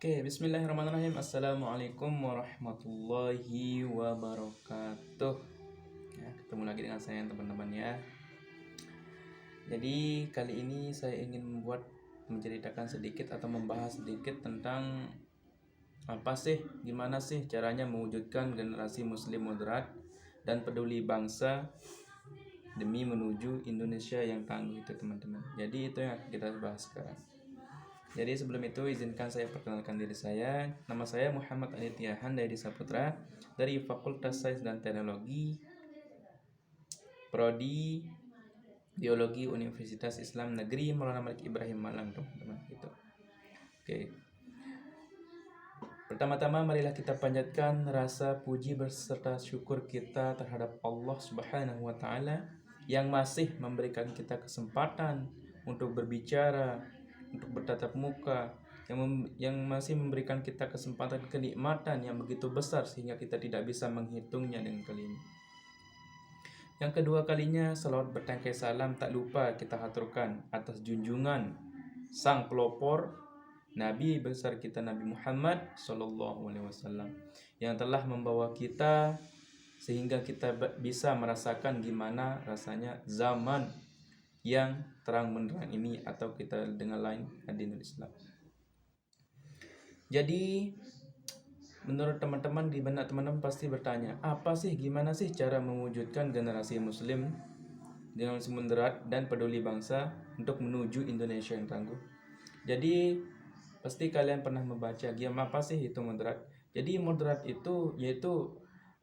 Oke, bismillahirrahmanirrahim. Assalamualaikum warahmatullahi wabarakatuh. Ya, ketemu lagi dengan saya teman-teman ya. Jadi kali ini saya ingin menceritakan sedikit atau membahas sedikit tentang gimana sih caranya mewujudkan generasi muslim moderat dan peduli bangsa demi menuju Indonesia yang tangguh itu teman-teman. Jadi itu yang akan kita bahas sekarang. Jadi sebelum itu izinkan saya perkenalkan diri saya. Nama saya Muhammad Aditya Handayani Saputra dari Fakultas Sains dan Teknologi Prodi Biologi Universitas Islam Negeri Maulana Malik Ibrahim Malang teman-teman gitu. Oke. Pertama-tama marilah kita panjatkan rasa puji beserta syukur kita terhadap Allah Subhanahu wa taala yang masih memberikan kita kesempatan untuk berbicara, untuk bertatap muka, yang masih memberikan kita kesempatan kenikmatan yang begitu besar sehingga kita tidak bisa menghitungnya dengan kali ini. Yang kedua kalinya salawat bertangkai salam tak lupa kita haturkan atas junjungan sang pelopor Nabi besar kita Nabi Muhammad Sallallahu Alaihi Wasallam yang telah membawa kita sehingga kita bisa merasakan gimana rasanya zaman yang terang benderang ini, atau kita dengan lain dinul Islam. Jadi menurut teman-teman di benak teman-teman pasti bertanya, gimana sih cara mewujudkan generasi muslim dengan moderat dan peduli bangsa untuk menuju Indonesia yang tangguh? Jadi pasti kalian pernah membaca apa sih itu moderat. Jadi moderat itu yaitu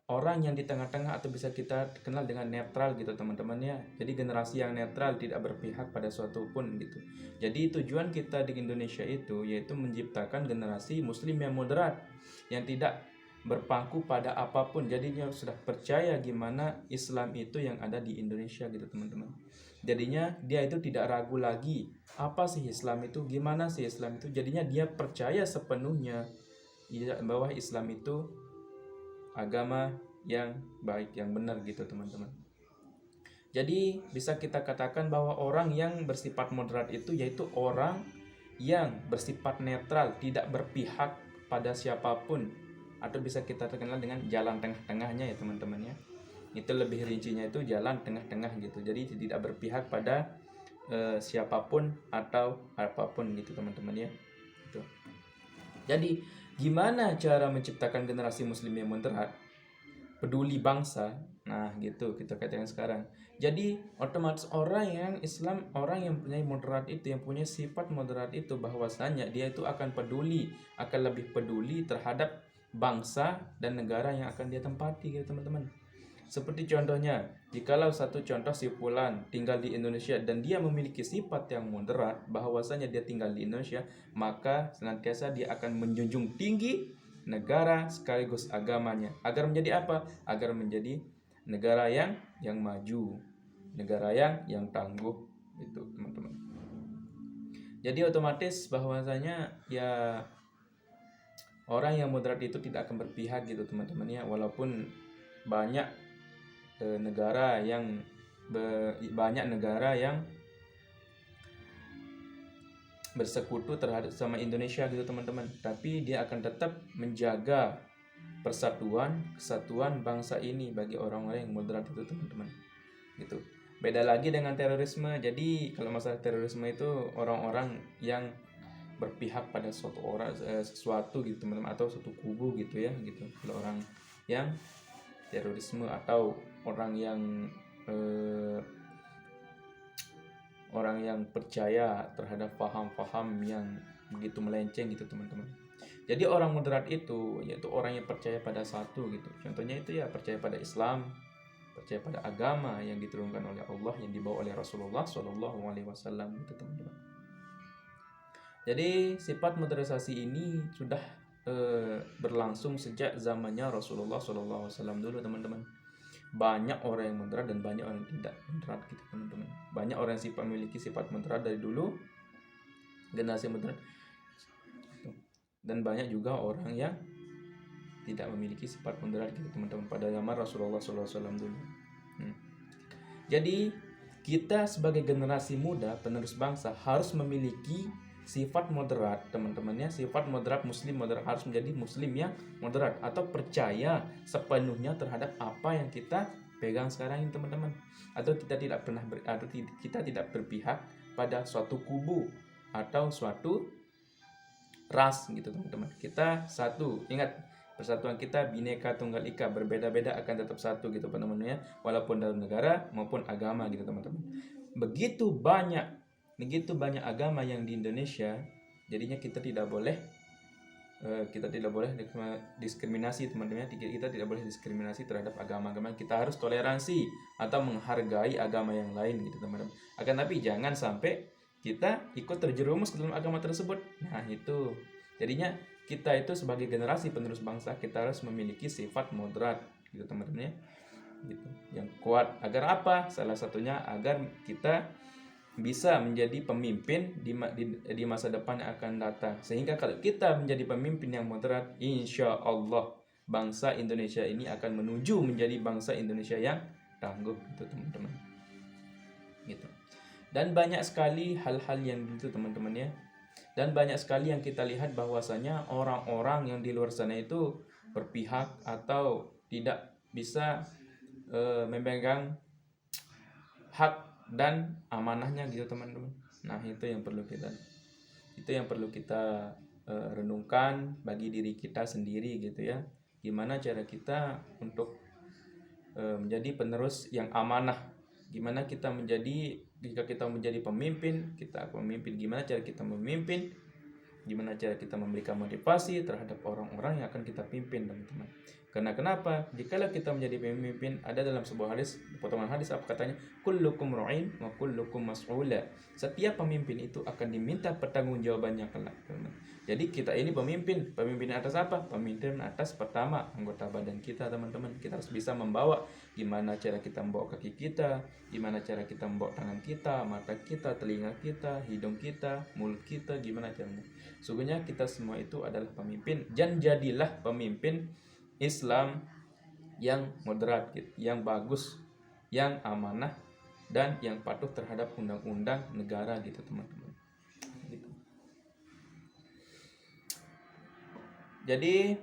orang yang di tengah-tengah atau bisa kita kenal dengan netral gitu teman-teman ya. Jadi generasi yang netral, tidak berpihak pada suatu pun gitu. Jadi tujuan kita di Indonesia itu yaitu menciptakan generasi muslim yang moderat, yang tidak berpangku pada apapun. Jadinya sudah percaya gimana Islam itu yang ada di Indonesia gitu teman-teman. Jadinya dia itu tidak ragu lagi apa sih Islam itu, gimana sih Islam itu. Jadinya dia percaya sepenuhnya bahwa Islam itu agama yang baik, yang benar gitu teman-teman. Jadi bisa kita katakan bahwa orang yang bersifat moderat itu yaitu orang yang bersifat netral, tidak berpihak pada siapapun, atau bisa kita kenal dengan jalan tengah-tengahnya ya teman-teman ya. Itu lebih rincinya itu jalan tengah-tengah gitu. Jadi tidak berpihak pada siapapun atau apapun gitu teman-teman ya. Gitu. Jadi gimana cara menciptakan generasi muslim yang moderat, peduli bangsa? Nah gitu kita katakan sekarang. Jadi otomatis orang yang Islam, orang yang punya moderat itu, yang punya sifat moderat itu, bahwasanya dia itu akan lebih peduli terhadap bangsa dan negara yang akan dia tempati gitu teman-teman. Seperti contohnya, jikalau satu contoh si fulan tinggal di Indonesia dan dia memiliki sifat yang moderat, bahwasanya dia tinggal di Indonesia, maka senantiasa dia akan menjunjung tinggi negara sekaligus agamanya. Agar menjadi apa? Agar menjadi negara yang maju, negara yang tangguh itu teman-teman. Jadi otomatis bahwasanya ya orang yang moderat itu tidak akan berpihak gitu teman-teman ya, walaupun banyak negara yang bersekutu terhadap sama Indonesia gitu teman-teman, tapi dia akan tetap menjaga kesatuan bangsa ini bagi orang-orang yang moderat itu teman-teman gitu. Beda lagi dengan terorisme. Jadi kalau masalah terorisme itu orang-orang yang berpihak pada sesuatu gitu teman-teman, atau suatu kubu gitu ya gitu. Kalau orang yang terorisme atau orang yang percaya terhadap paham-paham yang begitu melenceng gitu teman-teman. Jadi orang moderat itu yaitu orang yang percaya pada satu gitu. Contohnya itu ya percaya pada Islam, percaya pada agama yang diturunkan oleh Allah, yang dibawa oleh Rasulullah Shallallahu Alaihi Wasallam gitu teman-teman. Jadi sifat modernisasi ini sudah berlangsung sejak zamannya Rasulullah Shallallahu Alaihi Wasallam dulu teman-teman. Banyak orang yang moderat dan banyak orang yang tidak moderat gitu teman-teman. Banyak orang yang memiliki sifat moderat dari dulu, generasi moderat, dan banyak juga orang yang tidak memiliki sifat moderat gitu teman-teman pada zaman Rasulullah SAW dulu. Jadi kita sebagai generasi muda penerus bangsa harus memiliki sifat moderat, teman-temannya, sifat moderat muslim moderat, harus menjadi muslim yang moderat atau percaya sepenuhnya terhadap apa yang kita pegang sekarang ini, teman-teman. Atau kita tidak berpihak pada suatu kubu atau suatu ras gitu, teman-teman. Kita satu, ingat, persatuan kita Bhinneka Tunggal Ika, berbeda-beda akan tetap satu gitu, teman-teman, walaupun dalam negara maupun agama gitu, teman-teman. Begitu banyak agama yang di Indonesia, jadinya kita tidak boleh diskriminasi, teman-teman. Kita tidak boleh diskriminasi terhadap agama-agama. Kita harus toleransi atau menghargai agama yang lain gitu, teman-teman. Akan tapi jangan sampai kita ikut terjerumus ke dalam agama tersebut. Nah, itu jadinya kita itu sebagai generasi penerus bangsa, kita harus memiliki sifat moderat gitu, teman-teman, gitu, yang kuat. Agar apa? Salah satunya agar kita bisa menjadi pemimpin di masa depan yang akan datang. Sehingga kalau kita menjadi pemimpin yang moderat, insya Allah bangsa Indonesia ini akan menuju menjadi bangsa Indonesia yang tangguh gitu, teman-teman, gitu. Dan banyak sekali hal-hal yang gitu, teman-teman, ya. Dan banyak sekali yang kita lihat bahwasanya orang-orang yang di luar sana itu berpihak atau tidak bisa memegang hak dan amanahnya gitu, teman-teman. Nah, itu yang perlu kita renungkan bagi diri kita sendiri gitu, ya. Gimana cara kita untuk menjadi penerus yang amanah? Gimana kita jika kita menjadi pemimpin, gimana cara kita memimpin? Gimana cara kita memberikan motivasi terhadap orang-orang yang akan kita pimpin, teman-teman. Karena kenapa? Jikalau kita menjadi pemimpin, ada dalam sebuah hadis, potongan hadis, apa katanya? Kullukum ra'in wa kullukum mas'ula. Setiap pemimpin itu akan diminta pertanggungjawabannya kelak. Jadi kita ini pemimpin atas apa? Pemimpin atas pertama anggota badan kita, teman-teman. Kita harus bisa membawa, gimana cara kita membawa kaki kita, gimana cara kita membawa tangan kita, mata kita, telinga kita, hidung kita, mulut kita, gimana caranya. Sungguhnya kita semua itu adalah pemimpin, dan jadilah pemimpin Islam yang moderat, yang bagus, yang amanah, dan yang patuh terhadap undang-undang negara gitu, teman-teman. Gitu. Jadi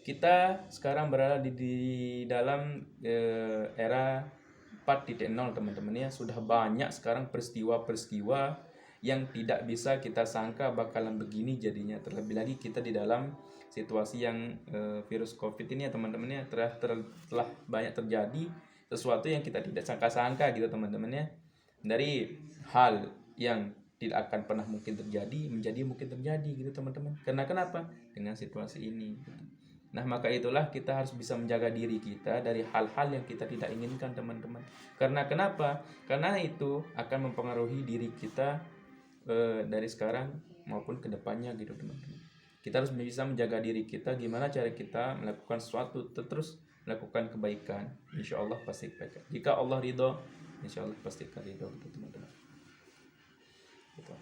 kita sekarang berada di dalam era 4.0, teman-teman, ya. Sudah banyak sekarang peristiwa-peristiwa yang tidak bisa kita sangka bakalan begini jadinya. Terlebih lagi kita di dalam situasi yang virus COVID ini, ya, teman-teman, ya, telah banyak terjadi sesuatu yang kita tidak sangka-sangka gitu, teman-teman, ya. Dari hal yang tidak akan pernah mungkin terjadi menjadi mungkin terjadi gitu, teman-teman. Karena kenapa? Dengan situasi ini. Nah, maka itulah kita harus bisa menjaga diri kita dari hal-hal yang kita tidak inginkan, teman-teman. Karena kenapa? Karena itu akan mempengaruhi diri kita dari sekarang maupun kedepannya gitu, teman-teman. Kita harus bisa menjaga diri kita, gimana cara kita melakukan sesuatu, terus melakukan kebaikan, insya Allah pasti baik. Jika Allah ridho, insya Allah pasti akan ridho gitu, teman-teman. Gitu.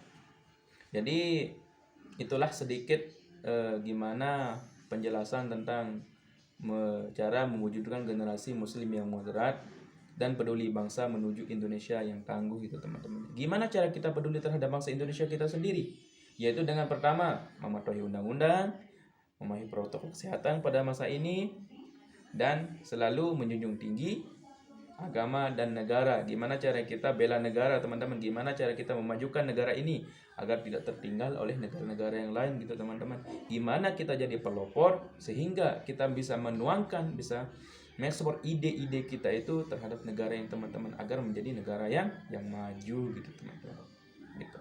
Jadi itulah sedikit gimana penjelasan tentang cara mewujudkan generasi muslim yang moderat dan peduli bangsa menuju Indonesia yang tangguh gitu, teman-teman. Gimana cara kita peduli terhadap bangsa Indonesia kita sendiri? Yaitu dengan pertama, mematuhi undang-undang, mematuhi protokol kesehatan pada masa ini, dan selalu menjunjung tinggi agama dan negara. Gimana cara kita bela negara, teman-teman? Gimana cara kita memajukan negara ini agar tidak tertinggal oleh negara-negara yang lain gitu, teman-teman? Gimana kita jadi pelopor sehingga kita bisa menuangkan, bisa mengekspor ide-ide kita itu terhadap negara yang, teman-teman, agar menjadi negara yang maju gitu, teman-teman. Gitu.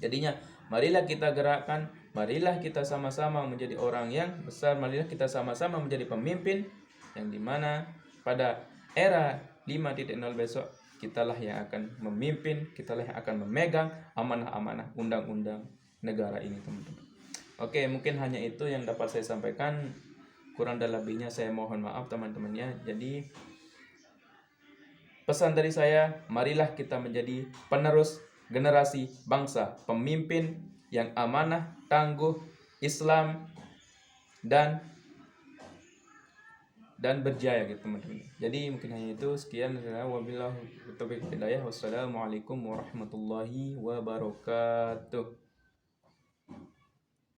Jadinya marilah kita gerakkan, marilah kita sama-sama menjadi orang yang besar, marilah kita sama-sama menjadi pemimpin yang dimana pada era 5.0 besok kitalah yang akan memimpin, kitalah yang akan memegang amanah-amanah undang-undang negara ini, teman-teman. Oke, mungkin hanya itu yang dapat saya sampaikan. Kurang dan lebihnya saya mohon maaf, teman-teman, ya. Jadi pesan dari saya, marilah kita menjadi penerus generasi bangsa, pemimpin yang amanah, tangguh, Islam, dan dan berjaya gitu teman-teman. Jadi mungkin hanya itu, sekian, wabillahi taufiq wal hidayah. Wassalamualaikum warahmatullahi wabarakatuh.